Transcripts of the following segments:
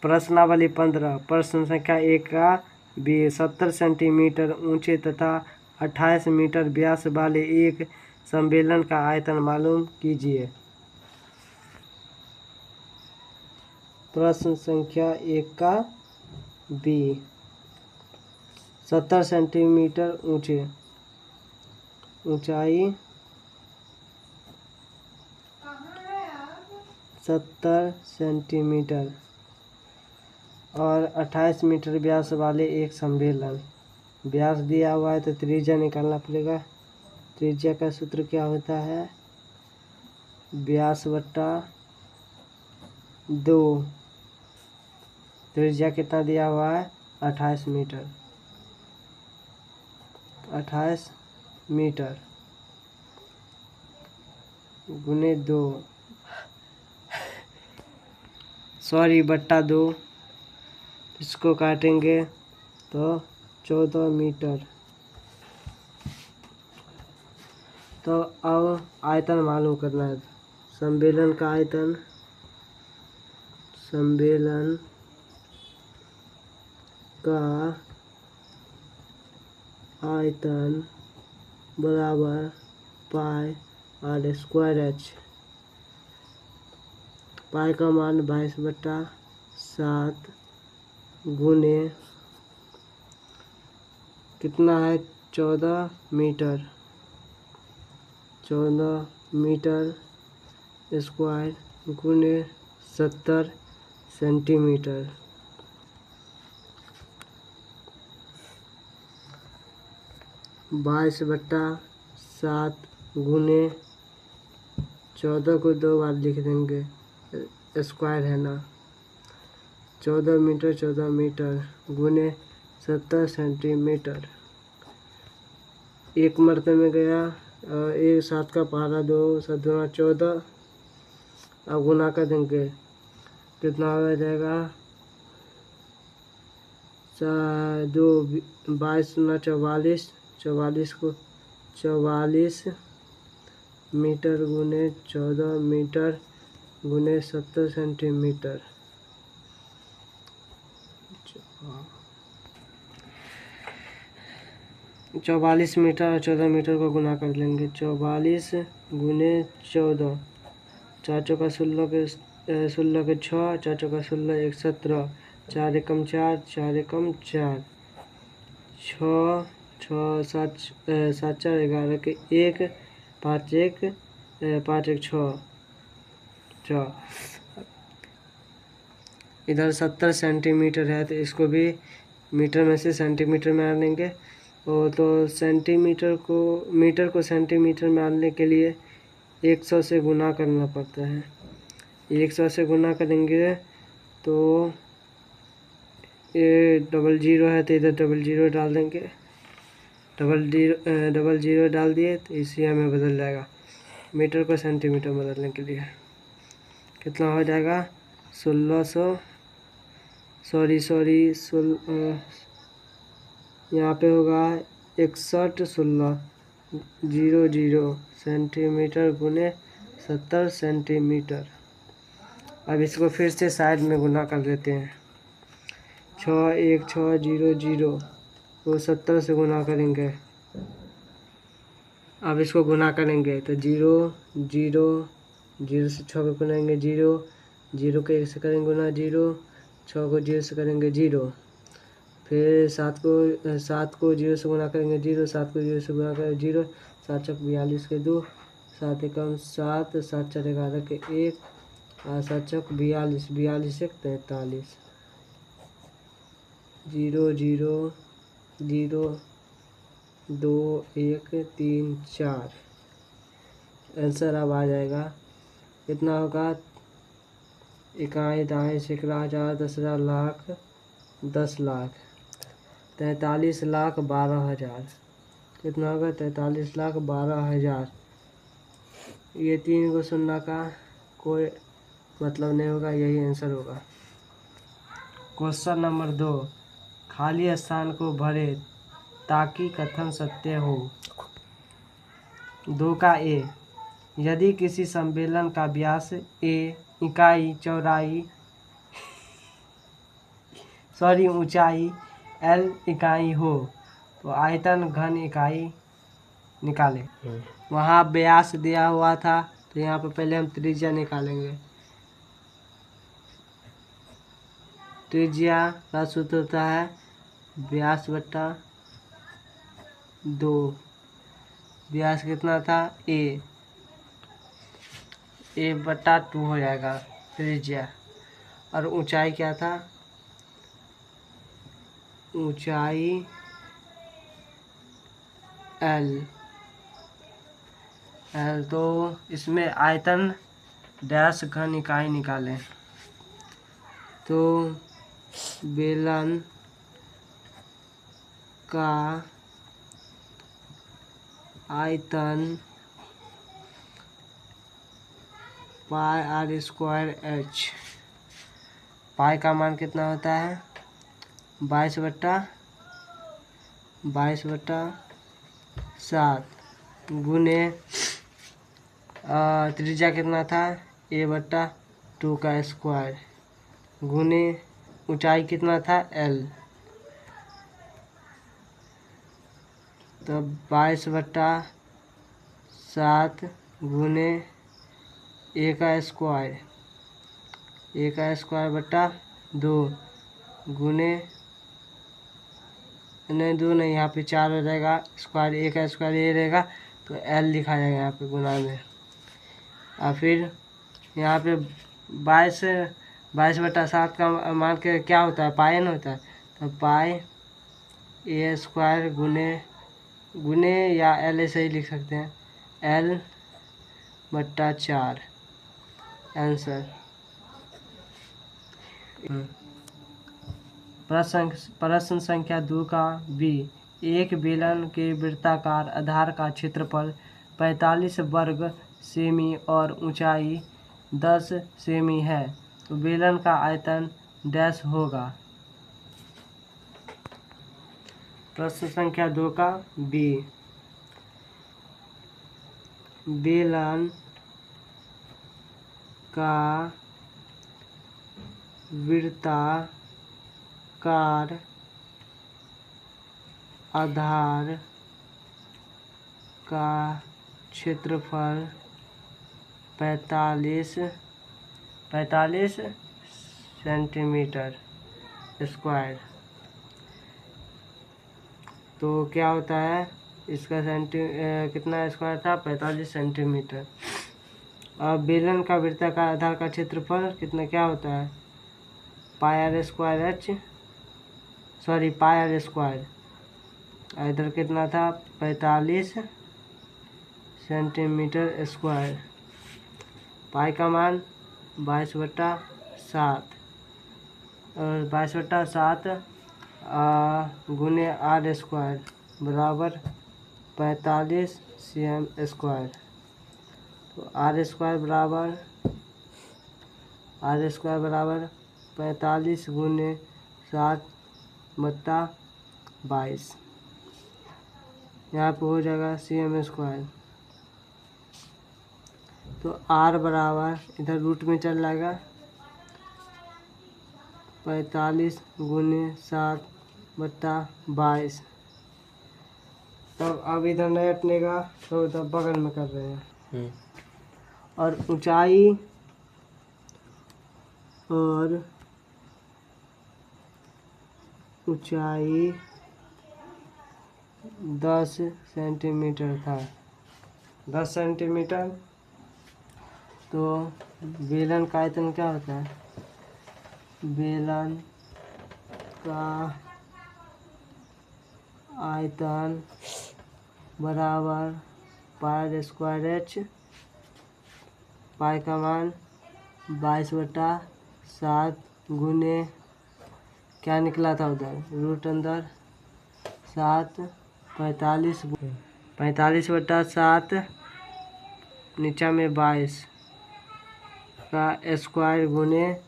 प्रश्नावली 15। प्रश्न संख्या 1 का बी। 70 सेंटीमीटर ऊंचे तथा 28 मीटर व्यास वाले एक सम्मेलन का आयतन मालूम कीजिए। प्रश्न संख्या 1 का बी। 70 सेंटीमीटर ऊंचाई 70 सेंटीमीटर और 28 मीटर व्यास वाले एक सम्मेलन। व्यास दिया हुआ है तो त्रिज्या निकालना पड़ेगा। त्रिज्या का सूत्र क्या होता है? व्यास बट्टा 2। त्रिज्या कितना दिया हुआ है? 28 मीटर। 28 मीटर गुने 2 बट्टा 2। इसको काटेंगे तो 14 मीटर। तो अब आयतन मालूम करना है। सम्मेलन का आयतन, सम्मेलन का आयतन बराबर पाई आर स्क्वायर एच। पाई का मान 22/7 गुने कितना है? 14 मीटर। 14 मीटर स्क्वायर गुने 70 सेंटीमीटर। 22/7 गुने 14 को 2 बार लिख देंगे, स्क्वायर है ना। 14 मीटर गुने 70 सेंटीमीटर। एक मरते में गया, एक 7 का पारा 2 7 दूना 14। अब गुना कर देंगे, कितना हो जाएगा? 2 22 दूना 44। 44 को 44 मीटर गुने 14 मीटर गुने 70 सेंटीमीटर। 44 मीटर और 14 मीटर को गुना कर लेंगे। 44 गुने 14, 4 चौका 16 के 6, 4 चौका 16 1 17, 4 एकम 4, 4 एकम 4, 6 6 7 7 4 11 के 1, 5 1 5 1 6। इधर 70 सेंटीमीटर है तो इसको भी मीटर में से सेंटीमीटर में आन लेंगे। तो मीटर को सेंटीमीटर में आने के लिए 100 से गुना करना पड़ता है। 100 से गुना करेंगे तो ये 00 है तो इधर 00 डाल देंगे। 00 डाल दिए तो इसी में बदल जाएगा। मीटर को सेंटीमीटर बदलने के लिए कितना हो जाएगा? 1600 यहाँ पे होगा 61,16,00 सेंटीमीटर गुने 70 सेंटीमीटर। अब इसको फिर से साइड में गुना कर देते हैं। 61600 को 70 से गुना करेंगे। अब इसको गुना करेंगे तो 0 से 6 को गुनाएंगे 0 को 1 से करेंगे गुना 0, 6 को 0 से करेंगे 0, फिर 7 को 0 से गुना करेंगे 0, 7 को 0 से गुना करेंगे 0, 7 चौक 42 के 2, 7 एकम 7, 7 4 11 के 1, 7 चौक 42, 42 1 43, 0 0 0 2 1 3 4। आंसर अब आ जाएगा, कितना होगा? इकाई दाएँ सैकड़ा हजार 10,000 लाख 10 लाख 43,12,000। कितना होगा? 43,12,000। ये 3 को सुनना का कोई मतलब नहीं होगा, यही आंसर होगा। क्वेश्चन नंबर 2, खाली स्थान को भरे ताकि कथन सत्य हो। 2 का ए, यदि किसी सम्मेलन का व्यास ए इकाई चौड़ाई सॉरी ऊंचाई L इकाई हो तो आयतन घन इकाई निकालें। वहाँ व्यास दिया हुआ था तो यहाँ पे पहले हम त्रिज्या निकालेंगे। त्रिज्या का सूत्र होता है व्यास बट्टा 2। व्यास कितना था a बट्टा 2 हो जाएगा त्रिज्या। और ऊंचाई क्या था, ऊंचाई L। तो इसमें आयतन डैश घन इकाई निकालें। तो बेलन का आयतन पाई आर स्क्वायर एच। पाई का मान कितना होता है 22/7 गुने त्रिज्या कितना था a/2 का स्क्वायर गुने ऊंचाई कितना था L। तो 22/7 गुने a का स्क्वायर बट्टा 2 गुने नहीं 2 नहीं, यहाँ पे 4 हो जाएगा। स्क्वायर a का स्क्वायर ये रहेगा तो L लिखा जाएगा यहाँ पे गुना में। और फिर यहाँ पे 22/7 का मान के क्या होता है पाई न होता है। तो पाई a स्क्वायर गुने या L ऐसे ही लिख सकते हैं L/4 आंसर। प्रश्न संख्या 2 का B। एक बेलन के वृत्ताकार आधार का क्षेत्रफल 45 वर्ग सेमी और ऊंचाई 10 सेमी है तो बेलन का आयतन डैश होगा। प्रश्न संख्या 2 का B। बेलन का वृत्ताकार आधार का क्षेत्रफल 45 सेंटीमीटर स्क्वायर। तो क्या होता है इसका कितना स्क्वायर था 45 सेंटीमीटर। अब बेलन का वृत्ताकार आधार का क्षेत्रफल कितना क्या होता है पाई आर स्क्वायर। इधर कितना था 45 सेंटीमीटर स्क्वायर। पाई का मान 22/7 और 22/7 गुने आर स्क्वायर बराबर 45 cm स्क्वायर। तो आर स्क्वायर बराबर 45 गुने 7/22। यहाँ पे हो जाएगा cm स्क्वायर। तो आर बराबर इधर रूट में चल जाएगा 45 गुने 7/22। तब अब इधर नहीं हटनेगा तो इधर बगल में कर रहे हैं। और ऊंचाई 10 सेंटीमीटर था 10 सेंटीमीटर। तो बेलन का आयतन क्या होता है बेलन का आयतन बराबर पाई स्क्वायर एच। पाई का मान 22/7 गुने क्या निकला था उधर रूट अंदर 7 45/7 नीचा में 22 का स्क्वायर गुने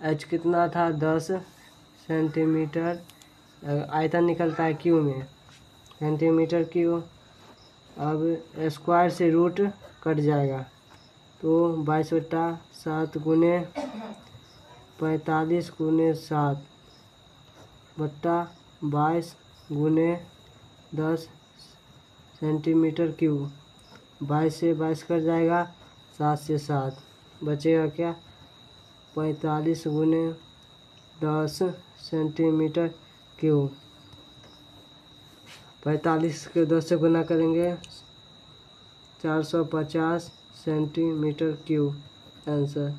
एच कितना था 10 सेंटीमीटर। आयतन निकलता है क्यू में सेंटीमीटर क्यू। अब स्क्वायर से रूट कट जाएगा तो 22/7 गुने 45 गुने 7 बट्टा 22 गुने 10 सेंटीमीटर क्यूब। 22 से 22 कट जाएगा, 7 से 7 बचेगा क्या, 45 गुने 10 सेंटीमीटर क्यूब। 45 के 10 से गुना करेंगे 450 सेंटीमीटर क्यूब आंसर।